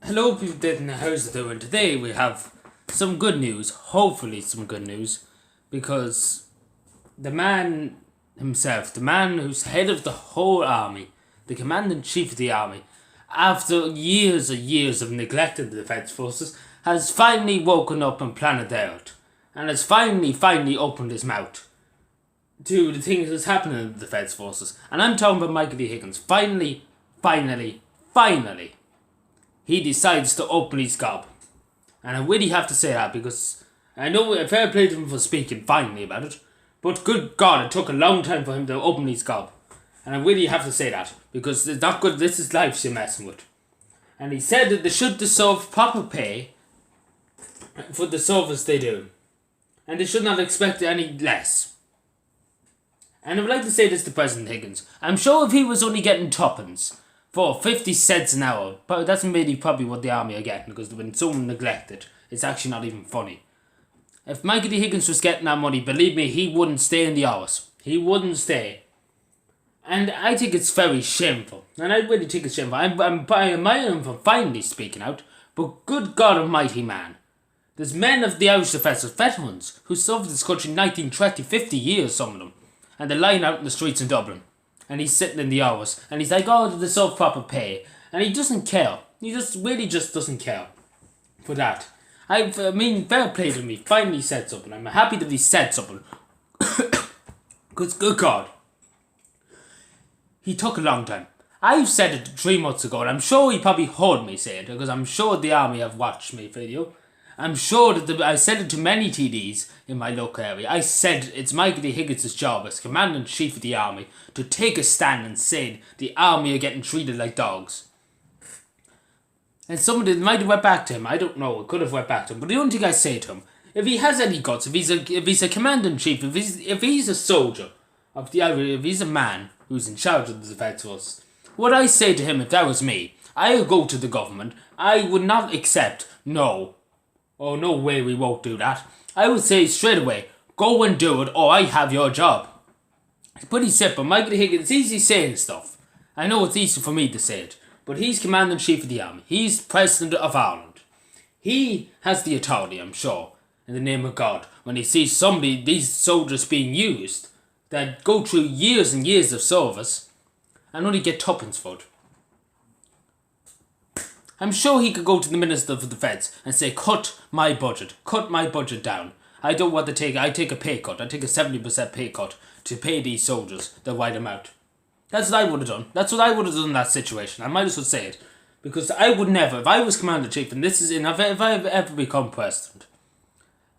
Hello people, how's it doing? Today we have some good news, hopefully some good news, because the man himself, the man who's head of the whole army, the commander-in-chief of the army, after years and years of neglecting the defence forces, has finally woken up on planet Earth, and has finally opened his mouth to the things that's happening in the defence forces. And I'm talking about Michael D. Higgins. Finally, he decides to open his gob. And I really have to say that because I know fair play to him for speaking finally about it, but good God, it took a long time for him to open his gob. And I really have to say that because it's not good. This is life you're messing with. And he said that they should deserve proper pay for the service they do, and they should not expect any less. And I would like to say this to President Higgins. I'm sure if he was only getting tuppence for 50 cents an hour, but that's really probably what the army are getting because they've been so neglected. It's actually not even funny. If Michael D. Higgins was getting that money, believe me, he wouldn't stay in the hours. He wouldn't stay. And I think it's very shameful. And I really think it's shameful. I admire him for finally speaking out. But good God almighty, man. There's men of the Irish Defence, veterans, who served this country 19, 20, 50 years, some of them. And they're lying out in the streets in Dublin. And he's sitting in the hours. And he's like, oh, they deserve proper pay. And he doesn't care. He really doesn't care for that. I mean, fair play to me. Finally said something. I'm happy that he said something. Because, good God. He took a long time. I've said it 3 months ago, and I'm sure he probably heard me say it, because I'm sure the army have watched my video. I'm sure that I said it to many TDs in my local area. I said it's Michael D. Higgins' job as Commander-in-Chief of the army to take a stand and say the army are getting treated like dogs. And somebody might have went back to him. I don't know. It could have went back to him. But the only thing I say to him, if he has any guts, if he's a Commander-in-Chief, if he's a soldier of the army, if he's a man who's in charge of the defence force, what I say to him if that was me, I would go to the government. I would not accept no. Oh, no way, we won't do that. I would say straight away, go and do it, or I have your job. It's pretty simple. Michael Higgins, it's easy saying stuff. I know it's easy for me to say it, but he's Commander-in-Chief of the Army. He's President of Ireland. He has the authority, I'm sure, in the name of God, when he sees these soldiers being used, that go through years and years of service, and only get tuppence for it. I'm sure he could go to the Minister of Defence and say, cut my budget down. I don't want to I take a pay cut. I take a 70% pay cut to pay these soldiers the right amount. That's what I would have done. That's what I would have done in that situation. I might as well say it. Because I would never, if I was Commander-in-Chief, and if I've ever become President,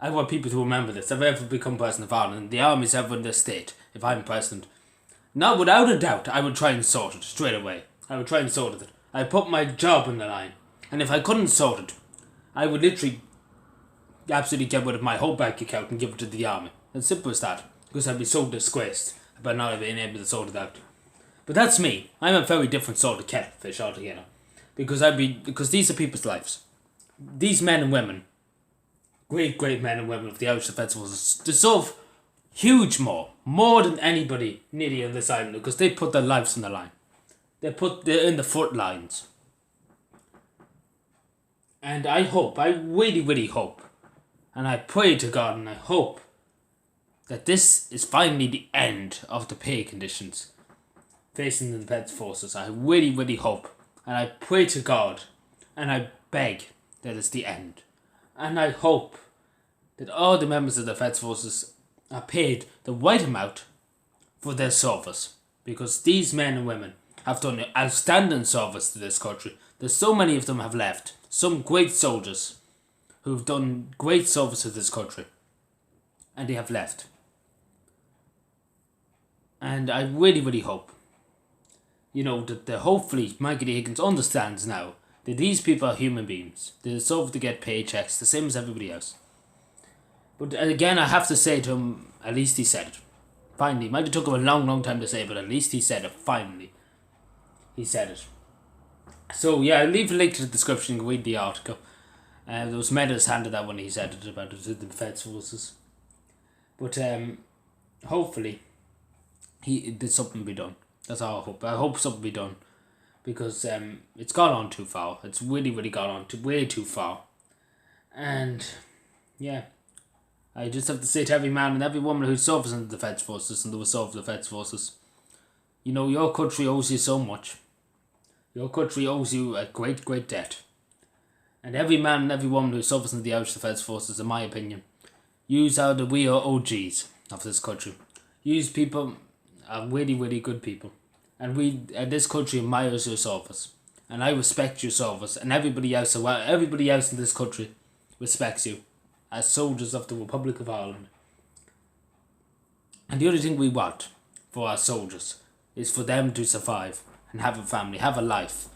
I want people to remember this, if I ever become President of Ireland, and the Army's ever in this state, if I'm President, now without a doubt, I would try and sort it straight away. I would try and sort it. I put my job on the line. And if I couldn't sort it, I would literally absolutely get rid of my whole bank account and give it to the army. As simple as that. Because I'd be so disgraced about not being able to sort it out. But that's me. I'm a very different sort of kettlefish altogether. Because these are people's lives. These men and women, great men and women of the Irish Defence Forces, deserve huge more than anybody nearly on this island, because they put their lives on the line. They're in the front lines. And I really hope, and I pray to God and I hope that this is finally the end of the pay conditions facing the defence forces. I really hope, and I pray to God, and I beg that it's the end. And I hope that all the members of the defence forces are paid the right amount for their service, because these men and women have done outstanding service to this country. There's so many of them have left. Some great soldiers who've done great service to this country. And they have left. And I really hope, that hopefully Michael D. Higgins understands now that these people are human beings. They deserve to get paychecks, the same as everybody else. But again, I have to say to him, at least he said it. Finally. It might have took him a long time to say it, but at least he said it. Finally. He said it. So yeah, I'll leave a link to the description. You can read the article. There was medals handed out when he said it about the defence forces. But hopefully, did something be done. That's all I hope. I hope something be done. because it's gone on too far. It's really, really gone on way too far. And yeah, I just have to say to every man and every woman who serves in the Defence Forces and who will serve the Defence Forces, you know, your country owes you so much. Your country owes you a great, great debt. And every man and every woman who serves in the Irish Defence Forces, in my opinion, we are OGs of this country. These people are really, really good people. And this country admires your service. And I respect your service. And everybody else in this country respects you as soldiers of the Republic of Ireland. And the only thing we want for our soldiers is for them to survive and have a family, have a life,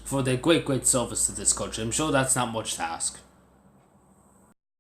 for their great, great service to this country. I'm sure that's not much to ask.